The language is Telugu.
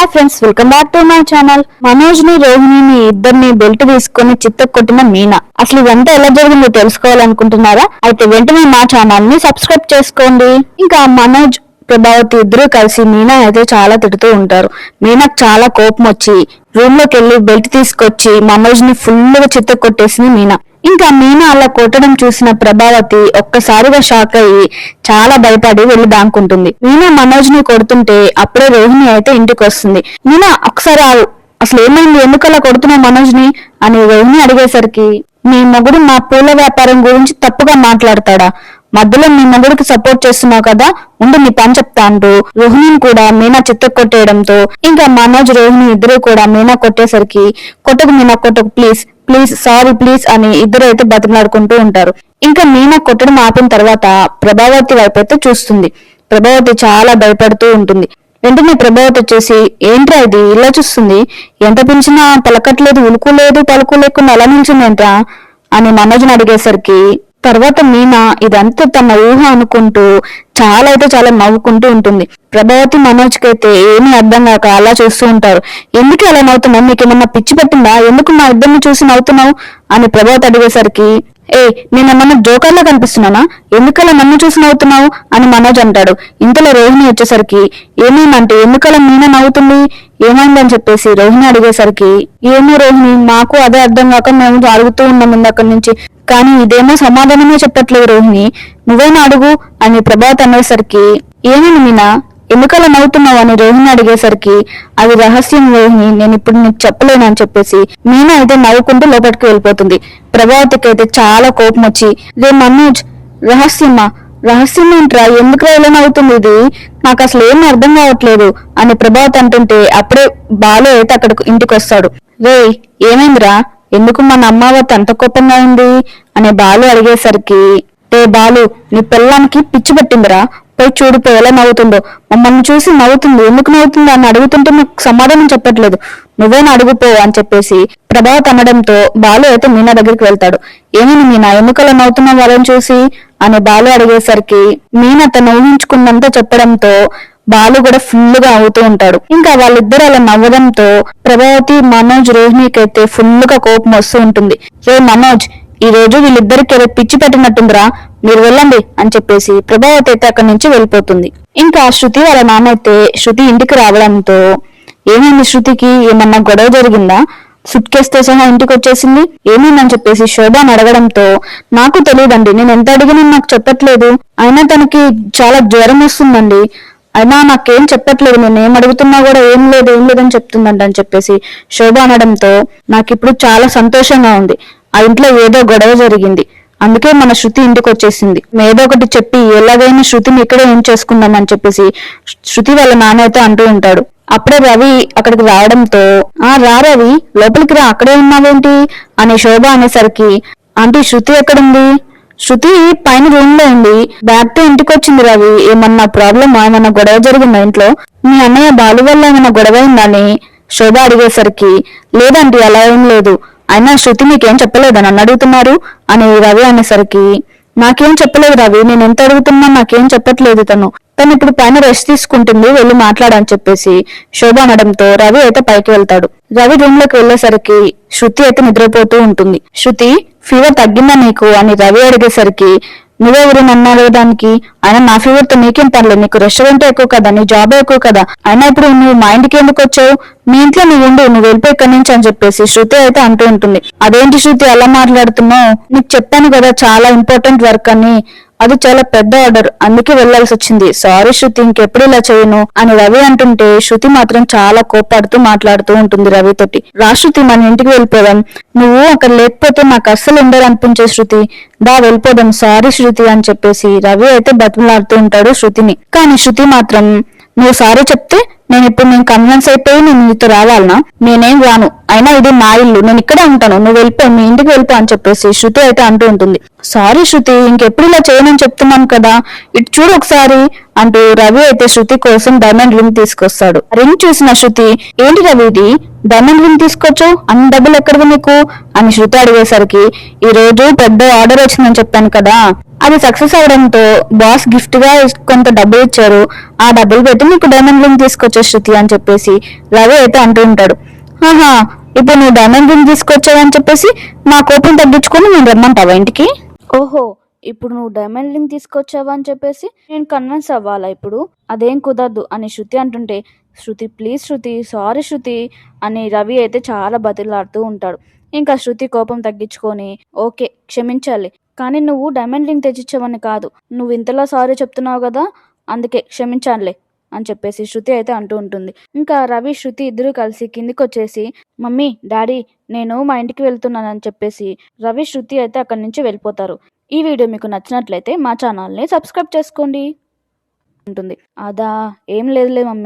Hi friends, welcome back to my channel. Manoj ని రోహిణిని ఇద్దరిని బెల్ట్ తీసుకుని చిత్తకొట్టిన మీనా. అసలు ఇదంతా ఎలా జరిగిందో తెలుసుకోవాలనుకుంటున్నారా? అయితే వెంటనే మా ఛానల్ ని సబ్స్క్రైబ్ చేసుకోండి. ఇంకా మనోజ్ ప్రభావతి ఇద్దరు కలిసి మీనా అయితే చాలా తిడుతూ ఉంటారు. మీనాకు చాలా కోపం వచ్చి రూమ్ లోకి వెళ్లి బెల్ట్ తీసుకొచ్చి మనోజ్ ని ఫుల్ గా చిత్తకొట్టేసింది మీనా. ఇంకా మీనా అలా కొట్టడం చూసిన ప్రభావతి ఒక్కసారిగా షాక్ అయ్యి చాలా భయపడి వెళ్లి దాక్కుంటుంది. మీనా మనోజ్ ని కొడుతుంటే అప్పుడే రోహిణి అయితే ఇంటికి వస్తుంది. మీనా ఒకసారి అసలు ఏమైంది, ఎందుకలా కొడుతున్నావు మనోజ్ ని అని రోహిణి అడిగేసరికి, మీ మొగుడు మా పూల వ్యాపారం గురించి తప్పుగా మాట్లాడతాడా? మధ్యలో మీ మొగుడికి సపోర్ట్ చేస్తున్నావు కదా, ఉండి నీ పని చెప్తా అంటూ రోహిణిని కూడా మీనా చిత్త కొట్టేయడంతో ఇంకా మనోజ్ రోహిణి ఇద్దరు కూడా మీనా కొట్టేసరికి, కొట్టకు మీనా కొట్టకు, ప్లీజ్ ప్లీజ్ సారీ ప్లీజ్ అని ఇద్దరు అయితే బతిమలాడుకుంటూ ఉంటారు. ఇంకా మీనా కొట్టడం ఆపిన తర్వాత ప్రభావతి వైపు అయితే చూస్తుంది. ప్రభావతి చాలా భయపడుతూ ఉంటుంది. వెంటనే ప్రభావతి వచ్చేసి, ఏంట్రా ఇది ఇలా చూస్తుంది, ఎంత పిలిచినా పలకట్లేదు, ఉలుకు లేదు పలుకు లేకుండా అలా నిల్చుందేంట్రా అని మనోజ్ని అడిగేసరికి, తర్వాత మీనా ఇదంతా తన ఊహ అనుకుంటూ చాలా నవ్వుకుంటూ ఉంటుంది. ప్రభావతి మనోజ్కి అయితే ఏమీ అర్థం కాక అలా చూస్తూ ఉంటారు. ఎందుకు అలా నవ్వుతున్నావు, నీకేమన్నా పిచ్చి పట్టిందా, ఎందుకు మా ఇద్దరిని చూసి నవ్వుతున్నావు అని ప్రభావతి అడిగేసరికి, నేనేమన్నా జోకర్లా కనిపిస్తున్నానా, ఎందుకలా నన్ను చూసి నవ్వుతున్నావు అని మనోజ్ అంటాడు. ఇంతలో రోహిణి వచ్చేసరికి, ఏమైందంటే ఎందుకలా మీనా నవ్వుతుంది, ఏమైందని చెప్పేసి రోహిణి అడిగేసరికి, ఏమో రోహిణి మాకు అదే అర్థం కాక మేము అడుగుతూ ఉన్నాం ఇందాక నుంచి, కానీ ఇదేమో సమాధానమే చెప్పట్లేదు రోహిణి, నువ్వేనా అడుగు అని ప్రభావతి అనేసరికి, ఏమైంది మీనా ఎందుకలా నవ్వుతున్నావు అని రోహిణి అడిగేసరికి, అది రహస్యం రోహిణి, నేను ఇప్పుడు నీకు చెప్పలేను అని చెప్పేసి మీనా అయితే నవ్వుకుంటూ లోపలికి వెళ్ళిపోతుంది. ప్రభావతికి అయితే చాలా కోపం వచ్చి, రే మనోజ్, రహస్యం ఏంట్రా, ఎందుకు ఇలా నవ్వుతుంది, ఇది నాకు అసలు ఏమీ అర్థం కావట్లేదు అని ప్రభావతి అంటుంటే అప్పుడే బాలు అయితే అక్కడికి ఇంటికి వస్తాడు. రే ఏమైందిరా, ఎందుకు మన అమ్మావతి అంత కోపంగా ఉంది అని బాలు అడిగేసరికి, రే బాలు, నీ పిల్లానికి పిచ్చి పట్టిందిరా, పోయి చూడిపో ఎలా నవ్వుతుందో, మమ్మల్ని చూసి నవ్వుతుంది, ఎందుకు నవ్వుతుంది అని అడుగుతుంటే నాకు సమాధానం చెప్పట్లేదు, నువ్వేనా అడుగుపో అని చెప్పేసి ప్రభావతి అనడంతో బాలు అయితే మీనా దగ్గరికి వెళ్తాడు. ఏమైనా మీనా ఎందుకలా నవ్వుతున్నావు వాళ్ళని చూసి అని బాలు అడిగేసరికి, మీనా తను ఊహించుకున్నంత చెప్పడంతో బాలు కూడా ఫుల్ గా అవుతూ ఉంటాడు. ఇంకా వాళ్ళిద్దరు అలా నవ్వడంతో ప్రభావతి మనోజ్ రోహిణికి అయితే ఫుల్ గా కోపం వస్తూ ఉంటుంది. రే మనోజ్, ఈ రోజు వీళ్ళిద్దరికి ఏదో పిచ్చి పెట్టినట్టుందిరా, మీరు వెళ్ళండి అని చెప్పేసి ప్రభావతి అయితే అక్కడి నుంచి వెళ్ళిపోతుంది. ఇంకా శృతి వాళ్ళ నాన్న అయితే శృతి ఇంటికి రావడంతో, ఏమైంది శృతికి, ఏమన్నా గొడవ జరిగిందా, సుట్కేస్తే సహా ఇంటికి వచ్చేసింది, ఏమైందని చెప్పేసి శోభని అడగడంతో, నాకు తెలియదండి, నేను ఎంత అడిగినా నాకు చెప్పట్లేదు, అయినా తనకి చాలా జ్వరం వస్తుందండి, అయినా నాకేం చెప్పట్లేదు, నేను ఏం అడుగుతున్నా కూడా ఏం లేదని చెప్తుందంట అని చెప్పేసి శోభ అనడంతో, నాకు ఇప్పుడు చాలా సంతోషంగా ఉంది, ఆ ఇంట్లో ఏదో గొడవ జరిగింది, అందుకే మన శృతి ఇంటికి వచ్చేసింది, ఏదో ఒకటి చెప్పి ఎలాగైనా శృతిని ఇక్కడే ఏం చేసుకుందాం అని చెప్పేసి శృతి వాళ్ళ నాన్న అయితే అంటూ ఉంటాడు. అప్పుడే రవి అక్కడికి రావడంతో, రా రవి లోపలికి రా, అక్కడే ఉన్నావేంటి అని శోభ అనేసరికి, ఆంటీ శృతి ఎక్కడుంది, శృతి పైన రూమ్ లో ఉంది, బ్యాగ్ తో ఇంటికి వచ్చింది రవి, ఏమన్నా ప్రాబ్లమా, ఏమన్నా గొడవ జరిగిందా ఇంట్లో, మీ అన్నయ్య బాలు వల్ల ఏమన్నా గొడవ అయిందని శోభ అడిగేసరికి, లేదండి అలా ఏం లేదు, అయినా శృతి మీకేం చెప్పలేదా నన్ను అడుగుతున్నారు అని రవి అనేసరికి, నాకేం చెప్పలేదు రవి, నేను ఎంత అడుగుతున్నా నాకేం చెప్పట్లేదు, తను ఇప్పుడు పైన రెస్ట్ తీసుకుంటుంది, వెళ్ళి మాట్లాడని చెప్పేసి శోభ అనడంతో రవి అయితే పైకి వెళ్తాడు. రవి రూమ్ లోకి వెళ్లేసరికి శృతి అయితే నిద్రపోతూ ఉంటుంది. శృతి ఫీవర్ తగ్గిందా నీకు అని రవి అడిగేసరికి, నువ్వెవరు నన్ను అడగడానికి, అయినా నా ఫీవర్ తో నీకేం పర్లేదు, నీకు రెస్టారెంట్ ఎక్కువ కదా, నీ జాబ్ ఎక్కువ కదా, అయినా ఇప్పుడు నువ్వు మా ఇంటికి ఎందుకు వచ్చావు, మీ ఇంట్లో నువ్వు ఉండు, నువ్వు వెళ్ళిపోయి ఇక్కడి నుంచి అని చెప్పేసి శృతి అయితే అంటూ ఉంటుంది. అదేంటి శృతి అలా మాట్లాడుతున్నావు, నీకు చెప్పాను కదా చాలా ఇంపార్టెంట్ వర్క్ అని, అది చాలా పెద్ద ఆర్డర్, అందుకే వెళ్లాల్సి వచ్చింది, సారీ శృతి, ఇంకెప్పుడు ఇలా చేయను అని రవి అంటుంటే శృతి మాత్రం చాలా కోపాడుతూ మాట్లాడుతూ ఉంటుంది రవి తోటి. రా శృతి, మన ఇంటికి వెళ్ళిపోదాం, నువ్వు అక్కడ లేకపోతే నాకు అస్సలు ఉండరనిపించే శృతి, దా వెళ్ళిపోదాం, సారీ శృతి అని చెప్పేసి రవి అయితే బతిమలాడుతూ ఉంటాడు శృతిని. కానీ శృతి మాత్రం, నువ్వు సారీ చెప్తే నేను కన్విన్స్ అయిపోయి నేను నీతో రావాలనా, నేనేం రాను, అయినా ఇది నా ఇల్లు, నేను ఇక్కడే ఉంటాను, నువ్వు వెళ్ళిపో, మీ ఇంటికి వెళ్ళిపో అని చెప్పేసి శృతి అయితే అంటూ ఉంటుంది. సారీ శృతి, ఇంకెప్పుడు ఇలా చేయనని చెప్తున్నాను కదా, ఇటు చూడు ఒకసారి అంటూ రవి అయితే శృతి కోసం డైమండ్ రింగ్ తీసుకొస్తాడు. రింగ్ చూసిన శృతి, ఏంటి రవి ఇది, డైమండ్ రింగ్ తీసుకొచ్చు, అన్ని డబ్బులు ఎక్కడివి నీకు అని శృతి అడిగేసరికి, ఈ రోజు పెద్ద ఆర్డర్ వచ్చిందని చెప్పాను కదా, అది సక్సెస్ అవడంతో బాస్ గిఫ్ట్ గా కొంత డబ్బులు ఇచ్చారు, ఆ డబ్బులు పెట్టి నీకు డైమండ్ రింగ్ తీసుకొచ్చాను తీసుకొచ్చా శృతి అని చెప్పేసి రవి అయితే అంటూ ఉంటాడు. ఆహా, ఇప్పుడు నువ్వు డైమండ్ రింగ్ తీసుకొచ్చావని చెప్పేసి నా కోపం తగ్గించుకొని నేను రమ్మంటావా ఇంటికి? ఓహో, ఇప్పుడు నువ్వు డైమండ్ రింగ్ తీసుకొచ్చావా అని చెప్పేసి నేను కన్విన్స్ అవ్వాలా ఇప్పుడు? అదేం కుదరదు అని శృతి అంటుంటే, శృతి ప్లీజ్ శృతి, సారీ శృతి అని రవి అయితే చాలా బతిలాడుతూ ఉంటాడు. ఇంకా శృతి కోపం తగ్గించుకొని, ఓకే క్షమించాలి, కానీ నువ్వు డైమండ్ రింగ్ తెచ్చిచ్చావని కాదు, నువ్వు ఇంతలా సారీ చెప్తున్నావు కదా, అందుకే క్షమించానులే అని చెప్పేసి శృతి అయితే అంటూ ఉంటుంది. ఇంకా రవి శృతి ఇద్దరు కలిసి కిందికి వచ్చేసి, మమ్మీ డాడీ నేను మా ఇంటికి వెళ్తున్నాను అని చెప్పేసి రవి శృతి అయితే అక్కడి నుంచి వెళ్ళిపోతారు. ఈ వీడియో మీకు నచ్చినట్లయితే మా ఛానల్ని సబ్స్క్రైబ్ చేసుకోండి ఉంటుంది. అదా, ఏం లేదులే మమ్మీ.